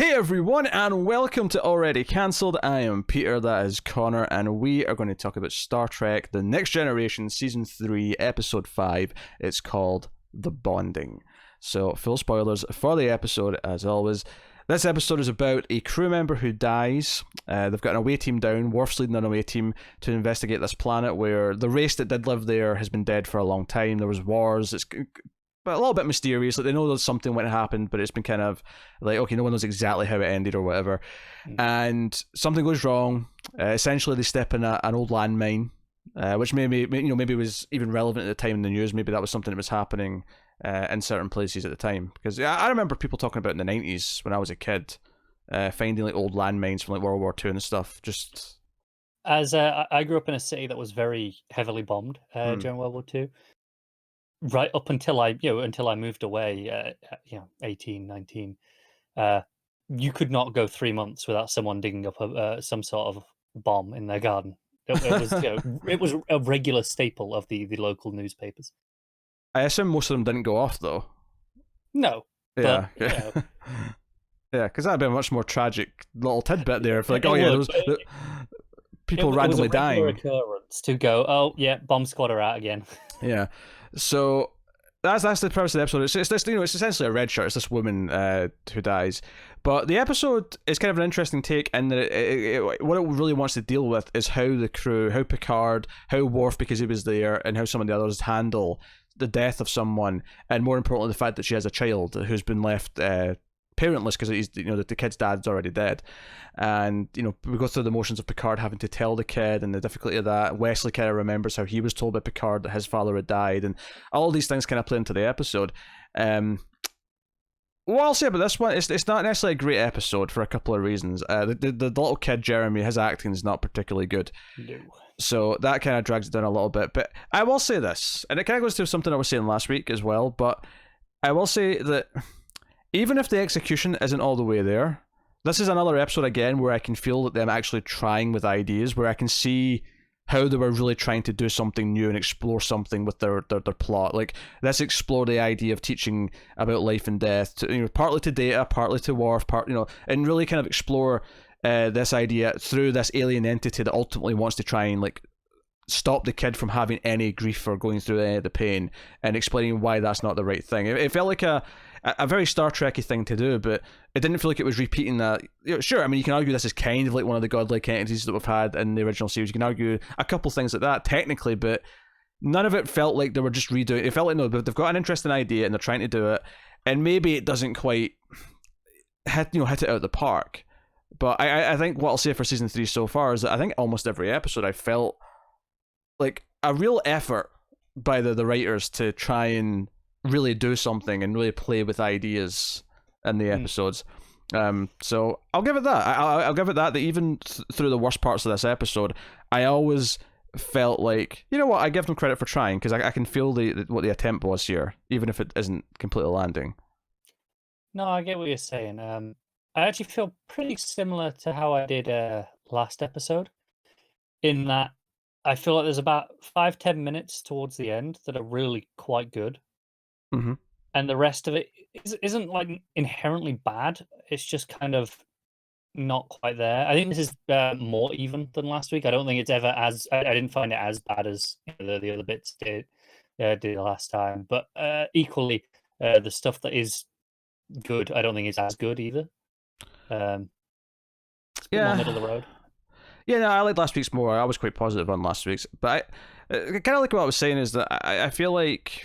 Hey everyone, and welcome to Already Cancelled. I am Peter, that is Connor, and we are going to talk about Star Trek The Next Generation Season 3, Episode 5. It's called The Bonding. So, full spoilers for the episode, as always. This episode is about a crew member who dies. They've got an away team down, Worf's leading an away team to investigate this planet where the race that did live there has been dead for a long time. There was wars, but a little bit mysterious. Like, they know there's something went happened, but it's been kind of like, okay, no one knows exactly how it ended or whatever. And something goes wrong. Essentially, they step in an old landmine, which maybe was even relevant at the time in the news. Maybe that was something that was happening in certain places at the time. Because I remember people talking about in the 90s when I was a kid, finding like old landmines from like World War II and stuff. Just as I grew up in a city that was very heavily bombed during World War II. Right up until I moved away, 18, 19, you could not go 3 months without someone digging up some sort of bomb in their garden. It was a regular staple of the local newspapers. I assume most of them didn't go off though. No. Yeah. But, yeah, because that'd be a much more tragic little tidbit there. If like, people it randomly was a regular dying. occurrence to go, oh yeah, bomb squad are out again. Yeah. So that's the premise of the episode. It's this, it's essentially a red shirt. It's this woman who dies, but the episode is kind of an interesting take in that what it really wants to deal with is how the crew, how Picard, how Worf, because he was there, and how some of the others handle the death of someone, and more importantly, the fact that she has a child who's been left parentless because the kid's dad's already dead. And we go through the motions of Picard having to tell the kid and the difficulty of that. Wesley kind of remembers how he was told by Picard that his father had died, and all these things kind of play into the episode. What I'll say about this one, it's not necessarily a great episode for a couple of reasons. The little kid Jeremy, his acting is not particularly good. No. So that kind of drags it down a little bit. But I will say this, and it kind of goes to something I was saying last week as well, but I will say that even if the execution isn't all the way there, this is another episode again where I can feel that them actually trying with ideas, where I can see how they were really trying to do something new and explore something with their plot. Like, let's explore the idea of teaching about life and death, to, partly to Data, partly to Worf, and really kind of explore this idea through this alien entity that ultimately wants to try and like stop the kid from having any grief or going through any of the pain, and explaining why that's not the right thing. It felt like a very Star Trek-y thing to do, but it didn't feel like it was repeating that. Sure, I mean, you can argue this is kind of like one of the godlike entities that we've had in the original series. You can argue a couple things like that technically, but none of it felt like they were just redoing. It felt like, no, they've got an interesting idea and they're trying to do it, and maybe it doesn't quite hit it out of the park. But I think what I'll say for season 3 so far is that I think almost every episode I felt like a real effort by the writers to try and really do something and really play with ideas in the episodes. So I'll give it that. I'll give it that even through the worst parts of this episode, I always felt like, you know what, I give them credit for trying, because I can feel what the attempt was here, even if it isn't completely landing. No, I get what you're saying. I actually feel pretty similar to how I did last episode, in that I feel like there's about 5-10 minutes towards the end that are really quite good. Mm-hmm. And the rest of it isn't like inherently bad. It's just kind of not quite there. I think this is more even than last week. I don't think it's ever as... I didn't find it as bad as the other bits did last time. But equally, the stuff that is good, I don't think it's as good either. It's a bit more middle of the road. Yeah, no, I liked last week's more. I was quite positive on last week's. But I kind of like what I was saying is that I feel like,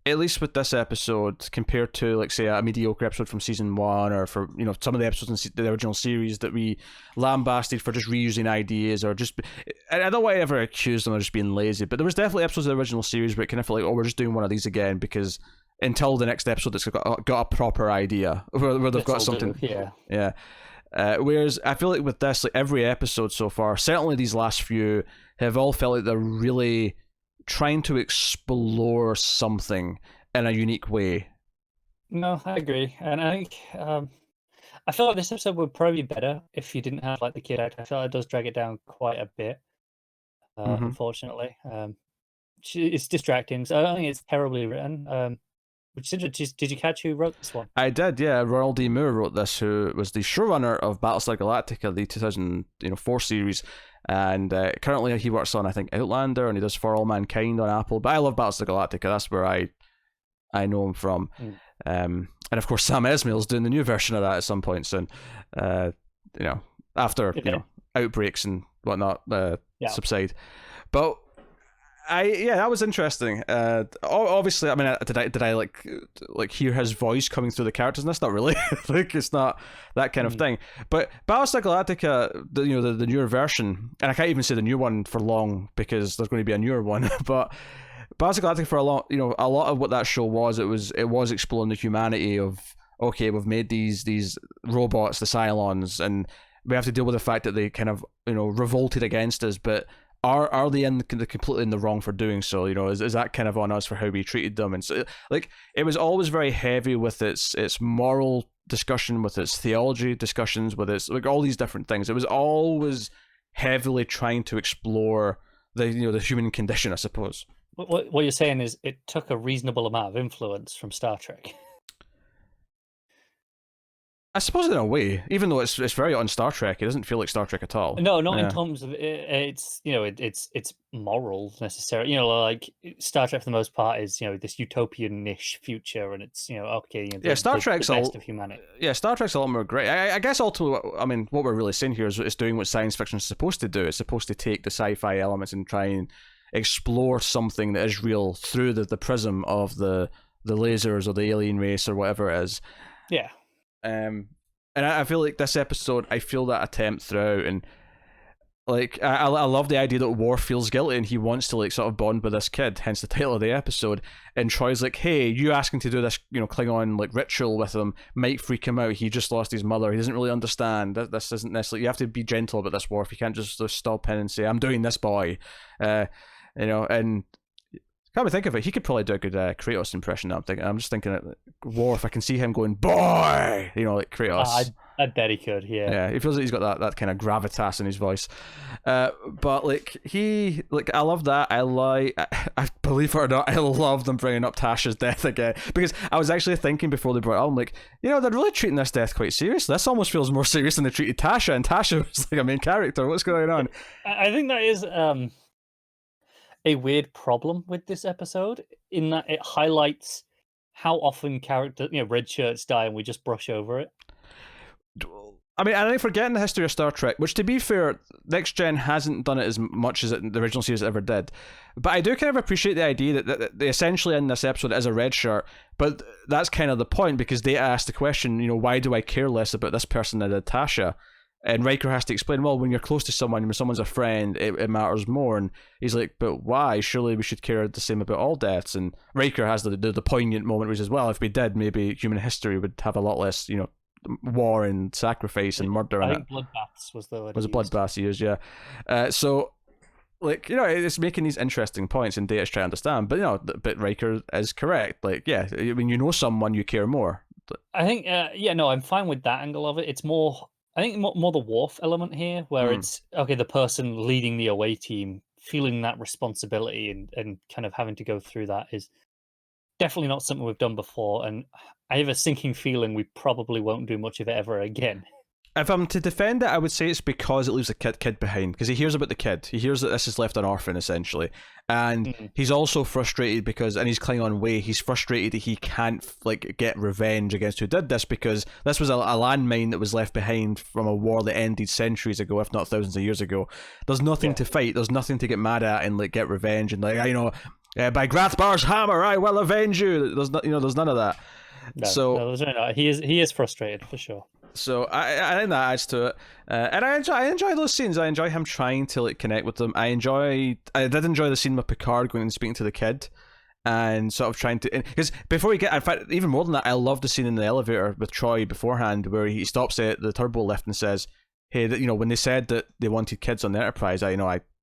at least with this episode, compared to, like, say, a mediocre episode from season 1, or for, some of the episodes in the original series that we lambasted for just reusing ideas, or just... I don't want to ever accuse them of just being lazy, but there was definitely episodes of the original series where it kind of felt like, oh, we're just doing one of these again, because until the next episode it's got a proper idea, where they've got something... Yeah. Whereas I feel like with this, like, every episode so far, certainly these last few, have all felt like they're really trying to explore something in a unique way. No, I agree, and I think I feel like this episode would probably be better if you didn't have like the kid act. I feel like it does drag it down quite a bit, unfortunately. It's distracting, so I don't think it's terribly written. Which is interesting. Did you catch who wrote this one? I did, yeah. Royal D. Moore wrote this, who was the showrunner of Battlestar Galactica, the 2004 series, and currently he works on, I think, Outlander, and he does For All Mankind on Apple. But I love Battlestar Galactica. That's where I know him from. And of course, Sam Esmail's doing the new version of that at some point soon. After outbreaks and whatnot subside. But that was interesting. Obviously, I mean, did I like hear his voice coming through the characters? And that's not really like, it's not that kind of thing. But Battlestar Galactica, the newer version, and I can't even say the new one for long because there's going to be a newer one. But Battlestar Galactica for a lot of what that show was, it was exploring the humanity of, okay, we've made these robots, the Cylons, and we have to deal with the fact that they kind of revolted against us, but are they completely in the wrong for doing so? Is that kind of on us for how we treated them? And so, like, it was always very heavy with its moral discussion, with its theology discussions, with its, like, all these different things. It was always heavily trying to explore the human condition, I suppose. What you're saying is it took a reasonable amount of influence from Star Trek. I suppose in a way, even though it's very on Star Trek, it doesn't feel like Star Trek at all. No, not in terms of it's moral necessarily. Like Star Trek for the most part is this utopian-ish future, and it's Star Trek's the best of humanity. Yeah, Star Trek's a lot more great. I guess ultimately, I mean, what we're really saying here is doing what science fiction is supposed to do. It's supposed to take the sci-fi elements and try and explore something that is real through the prism of the lasers or the alien race or whatever it is. Yeah. And I feel like this episode, I feel that attempt throughout, and like I love the idea that Worf feels guilty and he wants to like sort of bond with this kid, hence the title of the episode. And Troy's like, hey, you asking to do this Klingon like ritual with him might freak him out. He just lost his mother. He doesn't really understand. This isn't necessarily, you have to be gentle about this, Worf. You can't just stop in and say, I'm doing this, boy. And can't think of it. He could probably do a good Kratos impression. I'm just thinking that Worf. I can see him going, "Boy," like Kratos. I bet he could. Yeah. Yeah, he feels like he's got that kind of gravitas in his voice. But like I love that. I believe it or not, I love them bringing up Tasha's death again, because I was actually thinking before they brought it up, I'm like, they're really treating this death quite seriously. This almost feels more serious than they treated Tasha, and Tasha was like a main character. What's going on? I think that is a weird problem with this episode, in that it highlights how often red shirts die and we just brush over it. I mean, I think forgetting the history of Star Trek, which to be fair, Next Gen hasn't done it as much as the original series ever did, but I do kind of appreciate the idea that they essentially in this episode is a red shirt, but that's kind of the point, because they asked the question, why do I care less about this person than Tasha? And Riker has to explain, well, when you're close to someone, when someone's a friend, it matters more. And he's like, but why? Surely we should care the same about all deaths. And Riker has the poignant moment, which is, well, if we did, maybe human history would have a lot less, war and sacrifice and murder. I think bloodbaths was the word. Was a bloodbath he used, yeah. So, like, it's making these interesting points, and Data's trying to understand. But, but Riker is correct. Like, yeah, when someone, you care more. I think, I'm fine with that angle of it. It's more... I think more the Worf element here, where it's, okay, the person leading the away team feeling that responsibility and kind of having to go through that is definitely not something we've done before. And I have a sinking feeling we probably won't do much of it ever again. If I'm to defend it, I would say it's because it leaves a kid behind, because he hears about the kid. He hears that this is left an orphan, essentially. And he's also frustrated because, in his Klingon way, he's frustrated that he can't get revenge against who did this, because this was a landmine that was left behind from a war that ended centuries ago, if not thousands of years ago. There's nothing to fight. There's nothing to get mad at and get revenge and by Grathbar's hammer, I will avenge you. There's there's none of that. No, he is frustrated for sure. So I think that adds to it, and I enjoy those scenes. I enjoy him trying to connect with them. I did enjoy the scene with Picard going and speaking to the kid, and sort of trying to, because before we get, in fact, even more than that, I love the scene in the elevator with Troi beforehand, where he stops at the turbo lift and says, "Hey, when they said that they wanted kids on the Enterprise, I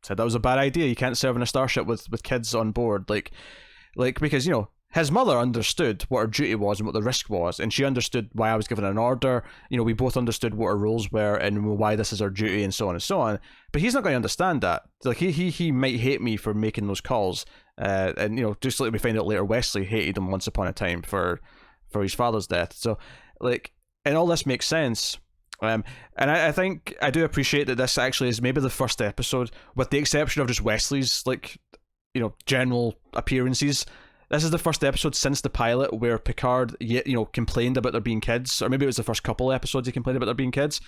said that was a bad idea. You can't serve in a starship with kids on board, because his mother understood what her duty was and what the risk was, and she understood why I was given an order. We both understood what our roles were and why this is our duty, and so on and so on. But he's not going to understand that. He might hate me for making those calls, And just like we find out later, Wesley hated him once upon a time for his father's death. So like, and all this makes sense. And I think I do appreciate that this actually is maybe the first episode, with the exception of just Wesley's general appearances. This is the first episode since the pilot where Picard complained about there being kids, or maybe it was the first couple of episodes he complained about there being kids.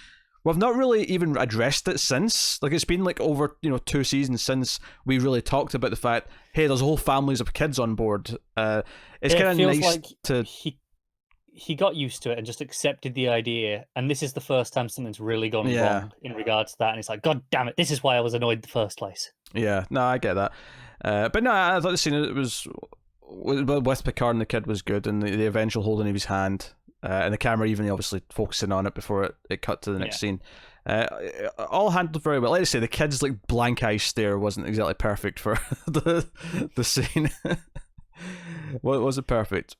We've not really even addressed it since. Like, it's been like over 2 seasons since we really talked about the fact, hey, there's whole families of kids on board. It's kind of nice like to. He got used to it and just accepted the idea, and this is the first time something's really gone wrong in regards to that, and it's like, God damn it, this is why I was annoyed in the first place. Yeah, no, I get that. But no, I thought the scene it was with Picard and the kid was good, and the eventual holding of his hand, and the camera even obviously focusing on it before it cut to the next scene. All handled very well. Like I say, the kid's like blank eye stare wasn't exactly perfect for the scene. Wasn't perfect,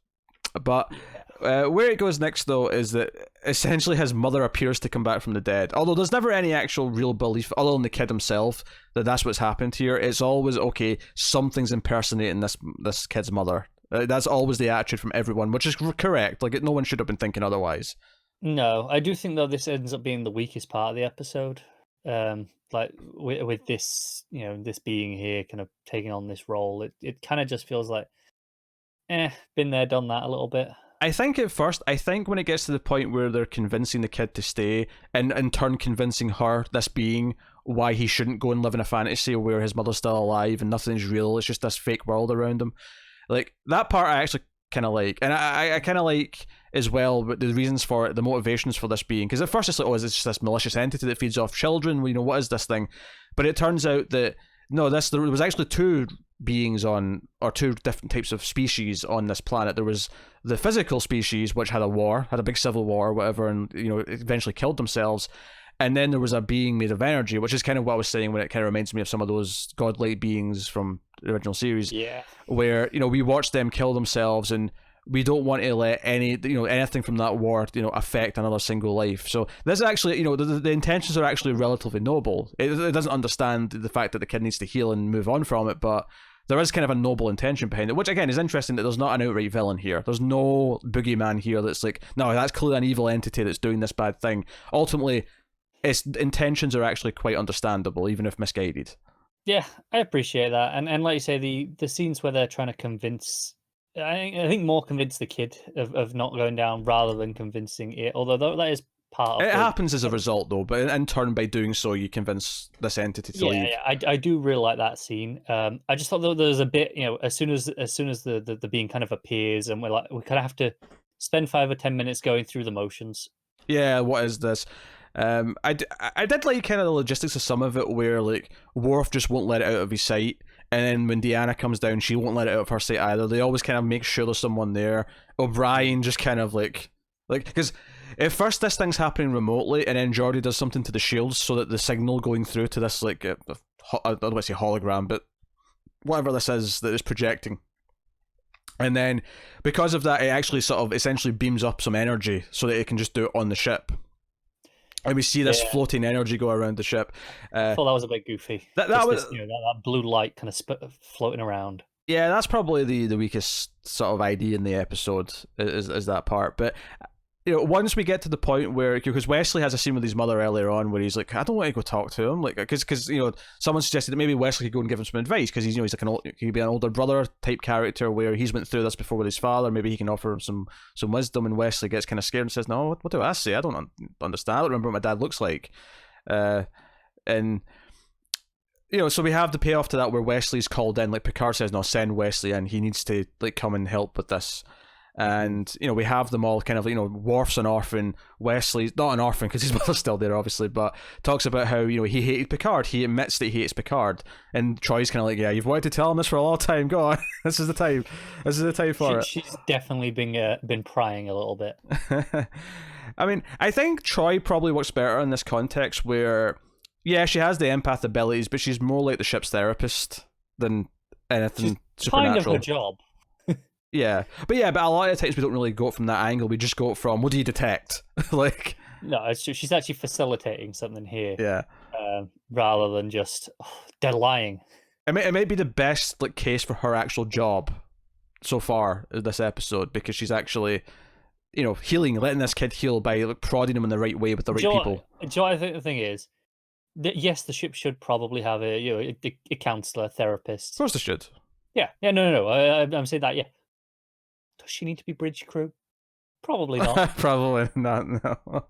but where it goes next though is that essentially his mother appears to come back from the dead. Although there's never any actual real belief, other than the kid himself, that that's what's happened here. It's always, okay, something's impersonating this kid's mother. That's always the attitude from everyone, which is correct. Like, no one should have been thinking otherwise. No, I do think though this ends up being the weakest part of the episode. Like with this, this being here, kind of taking on this role, it kind of just feels like, been there, done that a little bit. I think at first, when it gets to the point where they're convincing the kid to stay, and in turn convincing her, this being, why he shouldn't go and live in a fantasy where his mother's still alive and nothing's real, it's just this fake world around him. Like, that part I actually kind of like. And I kind of like as well, but the reasons for it, the motivations for this being, because at first it's like, is it just this malicious entity that feeds off children? What is this thing? But it turns out that, no, there was actually 2 beings on, or 2 different types of species on this planet. There was the physical species, which had a big civil war or whatever, and eventually killed themselves. And then there was a being made of energy, which is kind of what I was saying when it kind of reminds me of some of those godlike beings from the original series. Yeah. Where we watch them kill themselves, and we don't want to let anything from that war affect another single life. So this actually, the intentions are actually relatively noble. It doesn't understand the fact that the kid needs to heal and move on from it, but there is kind of a noble intention behind it, which again is interesting that there's not an outright villain here. There's no boogeyman here that's like, no, that's clearly an evil entity that's doing this bad thing. Ultimately, its intentions are actually quite understandable, even if misguided. Yeah, I appreciate that, and like you say, the scenes where they're trying to convince, I think more convince the kid of not going down rather than convincing it. Although that is part of it. Happens as a result, though, but in turn, by doing so, you convince this entity to leave. Yeah, I do really like that scene. I just thought that there was a bit, as soon as the being kind of appears, and we kind of have to spend 5 or 10 minutes going through the motions. Yeah, what is this? I did like kind of the logistics of some of it, where like Worf just won't let it out of his sight, and then when Deanna comes down, she won't let it out of her sight either. They always kind of make sure there's someone there. O'Brien just kind of like because at first this thing's happening remotely, and then Geordi does something to the shields so that the signal going through to this I don't want to say hologram, but whatever this is that is projecting. And then because of that, it actually sort of essentially beams up some energy so that it can just do it on the ship. And we see this floating energy go around the ship. I thought that was a bit goofy. That was that blue light kind of floating around. Yeah, that's probably the weakest sort of idea in the episode is that part. But once we get to the point where, because Wesley has a scene with his mother earlier on where he's like, I don't want to go talk to him, like, because someone suggested that maybe Wesley could go and give him some advice, because he's he's like he could be an older brother type character where he's went through this before with his father. Maybe he can offer him some wisdom. And Wesley gets kind of scared and says, no, what do I say? I don't understand. I don't remember what my dad looks like. And so we have the payoff to that where Wesley's called in. Like, Picard says, no, send Wesley in. He needs to like come and help with this. And we have them all kind of Worf's an orphan, Wesley's not an orphan because his mother's still there obviously, but talks about how he hated Picard. He admits that he hates Picard, and Troy's kind of like, yeah, you've wanted to tell him this for a long time, go on. This is the time for it. She's definitely been prying a little bit. I mean, I think Troi probably works better in this context where, yeah, she has the empath abilities, but she's more like the ship's therapist than anything supernatural. Kind of her job. Yeah, but a lot of times we don't really go from that angle. We just go from, what do you detect? Like, no, she's actually facilitating something here. Yeah. Rather than just they're lying. it might be the best like case for her actual job so far this episode, because she's actually, healing, letting this kid heal by like prodding him in the right way with the right people. I think the thing is, yes, the ship should probably have a counselor, therapist. Of course, they should. Yeah, no. I'm saying that. Yeah. Does she need to be bridge crew? Probably not. Probably not. No.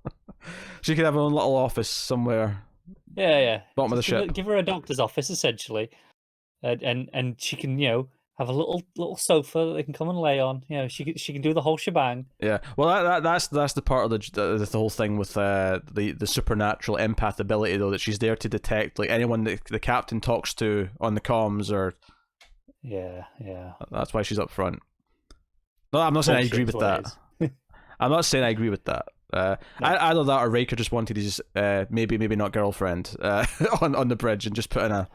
She could have her own little office somewhere. Yeah. Bottom of the ship. Give her a doctor's office essentially, and she can have a little sofa that they can come and lay on. She can do the whole shebang. Yeah. Well, that's the part of the whole thing with the supernatural empath ability, though, that she's there to detect like anyone that the captain talks to on the comms, or yeah. That's why she's up front. No, I'm not saying I agree with that. I'm not saying I agree with that. No. Either that or Riker just wanted his maybe not girlfriend on the bridge and just put in a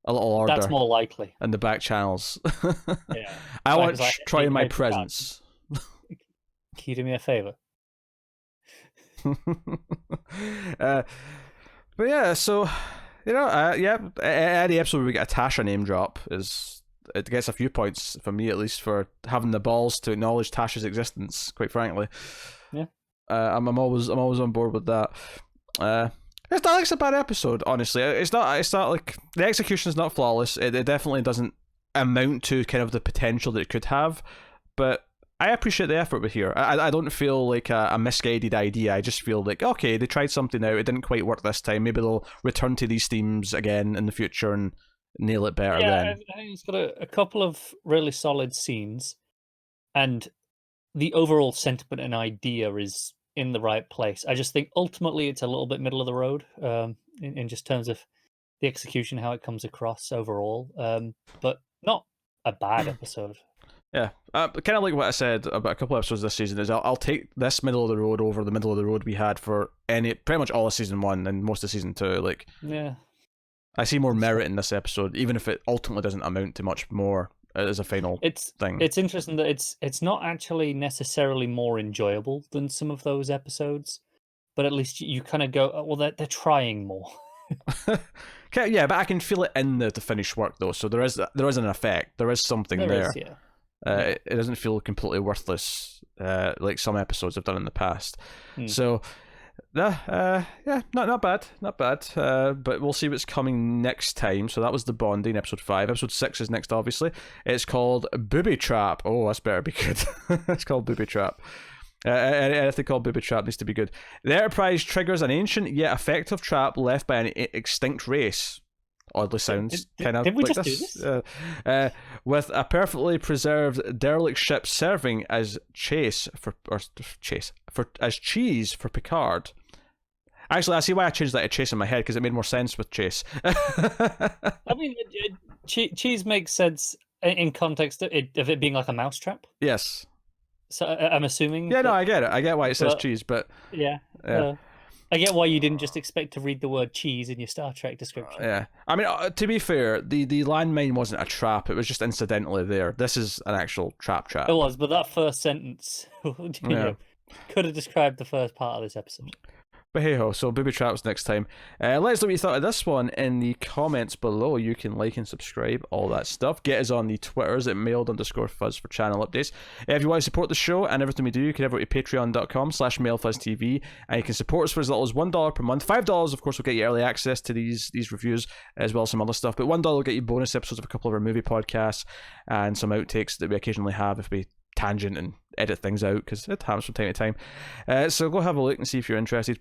little order. That's more likely. In the back channels. Yeah. I want Troi in my presence. Can you do me a favor? But yeah, so any episode where we get a Tasha name drop it gets a few points for me, at least, for having the balls to acknowledge Tasha's existence, quite frankly. Yeah. I'm always on board with that. It's not like it's a bad episode, honestly. It's not like the execution is not flawless. It definitely doesn't amount to kind of the potential that it could have, but I appreciate the effort with here. I don't feel like a misguided idea. I just feel like, okay, they tried something out. It didn't quite work this time. Maybe they'll return to these themes again in the future and nail it better then. I think it's got a couple of really solid scenes, and the overall sentiment and idea is in the right place. I just think ultimately it's a little bit middle of the road in just terms of the execution, how it comes across overall, but not a bad episode. Yeah, kind of like what I said about a couple of episodes this season is I'll take this middle of the road over the middle of the road we had for pretty much all of season 1 and most of season 2. Like, yeah, I see more merit in this episode, even if it ultimately doesn't amount to much more as a final thing. It's interesting that it's not actually necessarily more enjoyable than some of those episodes, but at least you kind of go, well, they're trying more. Okay, yeah, but I can feel it in the finished work though. So there is an effect. There is something there. It doesn't feel completely worthless like some episodes have done in the past. So yeah, not bad. But we'll see what's coming next time. So that was the bonding, episode 5. Episode 6 is next, obviously. It's called Booby Trap. Oh, that's better be good. It's called Booby Trap. Anything called Booby Trap needs to be good. The Enterprise triggers an ancient yet effective trap left by an extinct race. Oddly sounds kind of did we like just do this? With a perfectly preserved derelict ship serving as cheese for Picard. Actually, I see why I changed that to chase in my head, because it made more sense with chase. I mean, cheese makes sense in context of it being like a mousetrap. Yes. So I'm assuming. Yeah, no, I get it. I get why it says cheese, but yeah. I get why you didn't just expect to read the word cheese in your Star Trek description. Yeah. I mean, to be fair, the landmine wasn't a trap. It was just incidentally there. This is an actual trap. It was, but that first sentence could have described the first part of this episode. But hey ho, so Booby Traps next time. Let us know what you thought of this one in the comments below. You can like and subscribe, all that stuff. Get us on the Twitters at mailed_fuzz for channel updates. If you want to support the show and everything we do, you can head over to patreon.com/mailfuzztv, and you can support us for as little as $1 per month. $5, of course, will get you early access to these reviews, as well as some other stuff. But $1 will get you bonus episodes of a couple of our movie podcasts and some outtakes that we occasionally have if we tangent and edit things out, because it happens from time to time. So go have a look and see if you're interested.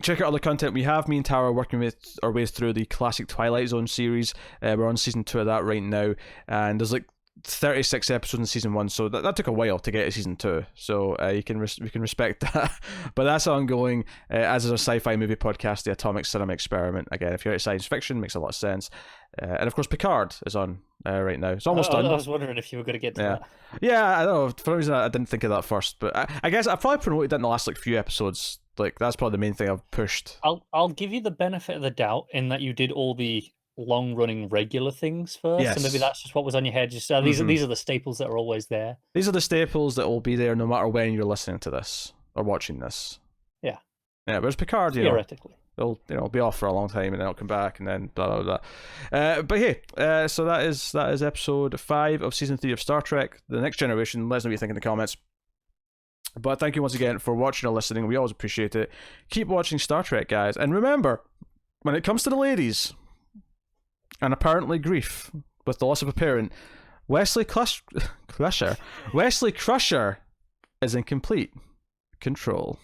Check out all the content we have. Me and Tara are working our way through the classic Twilight Zone series. We're on season 2 of that right now, and there's like 36 episodes in season 1, so that took a while to get to season 2. So we can respect that, but that's ongoing. As is a sci-fi movie podcast, The Atomic Cinema Experiment. Again, if you're into science fiction, makes a lot of sense. And of course, Picard is on right now. It's almost done. I was wondering if you were going to get to that. Yeah, I know. For some reason, I didn't think of that first, but I guess I probably promoted that in the last few episodes. Like, that's probably the main thing I've pushed. I'll give you the benefit of the doubt in that you did all the long-running regular things first. Yes. So maybe that's just what was on your head. Just these are the staples that are always there. These are the staples that will be there no matter when you're listening to this or watching this. Yeah. Yeah, but it's Picard, theoretically. They'll be off for a long time and then they'll come back and then blah blah blah. But hey, so that is episode 5 of season 3 of Star Trek: The Next Generation. Let us know what you think in the comments. But thank you once again for watching or listening. We always appreciate it. Keep watching Star Trek, guys, and remember, when it comes to the ladies and apparently grief with the loss of a parent, Wesley Crusher is in complete control.